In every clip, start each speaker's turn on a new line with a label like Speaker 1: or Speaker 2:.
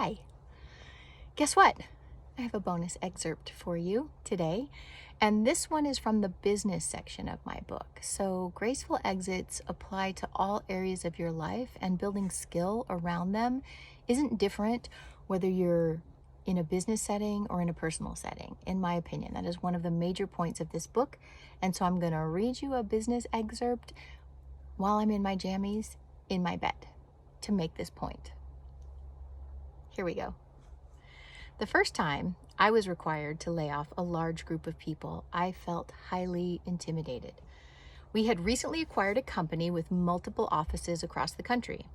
Speaker 1: Hi. Guess what? I have a bonus excerpt for you today, and this one is from the business section of my book. So graceful exits apply to all areas of your life, and building skill around them isn't different whether you're in a business setting or in a personal setting. In my opinion, that is one of the major points of this book. And so I'm going to read you a business excerpt while I'm in my jammies in my bed to make this point. Here we go. The first time I was required to lay off a large group of people, I felt highly intimidated. We had recently acquired a company with multiple offices across the country.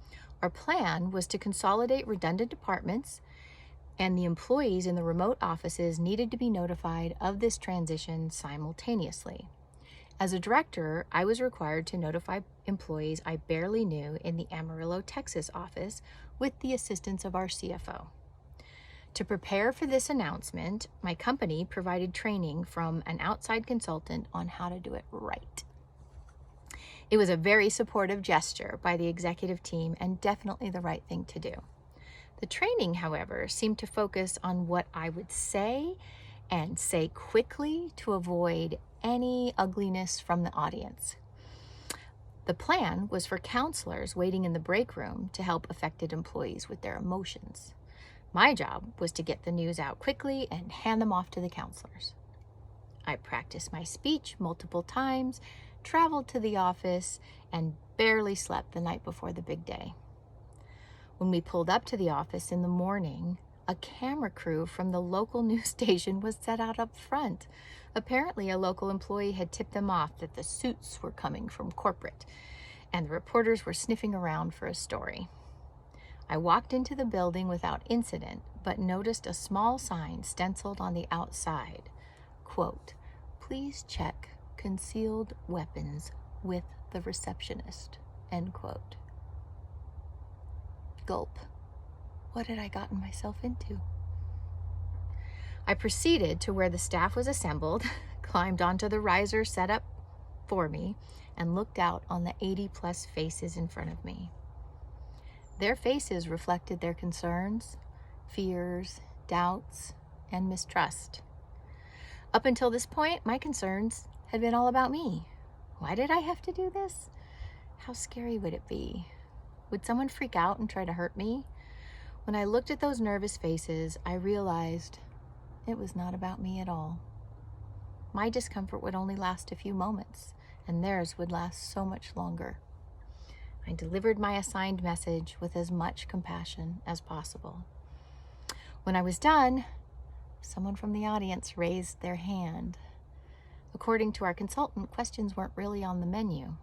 Speaker 1: Our plan was to consolidate redundant departments, and the employees in the remote offices needed to be notified of this transition simultaneously. As a director, I was required to notify employees I barely knew in the Amarillo, Texas office with the assistance of our CFO. To prepare for this announcement, my company provided training from an outside consultant on how to do it right. It was a very supportive gesture by the executive team and definitely the right thing to do. The training, however, seemed to focus on what I would say and say quickly to avoid any ugliness from the audience. The plan was for counselors waiting in the break room to help affected employees with their emotions. My job was to get the news out quickly and hand them off to the counselors. I practiced my speech multiple times, traveled to the office, and barely slept the night before the big day. When we pulled up to the office in the morning, a camera crew from the local news station was set out up front. Apparently, a local employee had tipped them off that the suits were coming from corporate, and the reporters were sniffing around for a story. I walked into the building without incident, but noticed a small sign stenciled on the outside. Quote, "Please check concealed weapons with the receptionist." End quote. Gulp. What had I gotten myself into? I proceeded to where the staff was assembled, climbed onto the riser set up for me, and looked out on the 80+ faces in front of me. Their faces reflected their concerns, fears, doubts, and mistrust. Up until this point, my concerns had been all about me. Why did I have to do this? How scary would it be? Would someone freak out and try to hurt me? When I looked at those nervous faces, I realized it was not about me at all. My discomfort would only last a few moments, and theirs would last so much longer. I delivered my assigned message with as much compassion as possible. When I was done, someone from the audience raised their hand. According to our consultant, questions weren't really on the menu.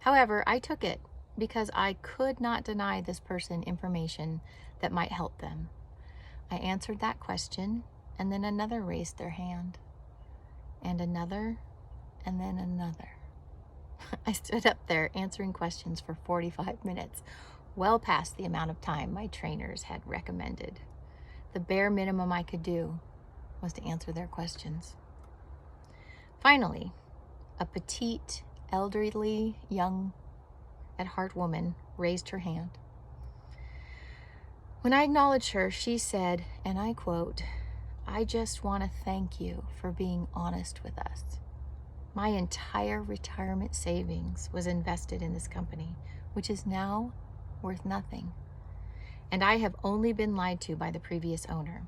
Speaker 1: However, I took it because I could not deny this person information that might help them. I answered that question, and then another raised their hand, and another, and then another. I stood up there answering questions for 45 minutes, well past the amount of time my trainers had recommended. The bare minimum I could do was to answer their questions. Finally, a petite, elderly, young at heart woman raised her hand. When I acknowledged her, she said, and I quote, "I just want to thank you for being honest with us. My entire retirement savings was invested in this company, which is now worth nothing. And I have only been lied to by the previous owner.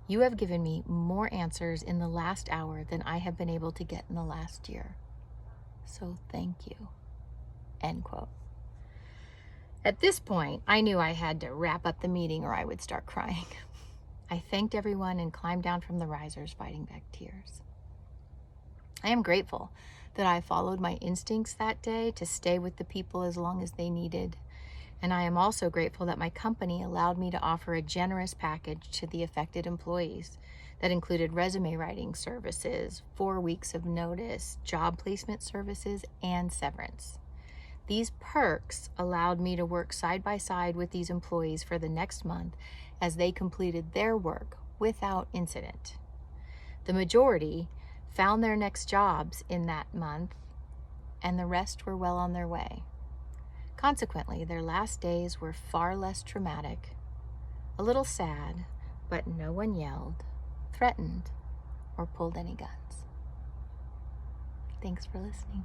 Speaker 1: You have given me more answers in the last hour than I have been able to get in the last year. So thank you." End quote. At this point, I knew I had to wrap up the meeting or I would start crying. I thanked everyone and climbed down from the risers, fighting back tears. I am grateful that I followed my instincts that day to stay with the people as long as they needed. And I am also grateful that my company allowed me to offer a generous package to the affected employees that included resume writing services, 4 weeks of notice, job placement services, and severance. These perks allowed me to work side by side with these employees for the next month as they completed their work without incident. The majority found their next jobs in that month, and the rest were well on their way. Consequently, their last days were far less traumatic, a little sad, but no one yelled, threatened, or pulled any guns. Thanks for listening.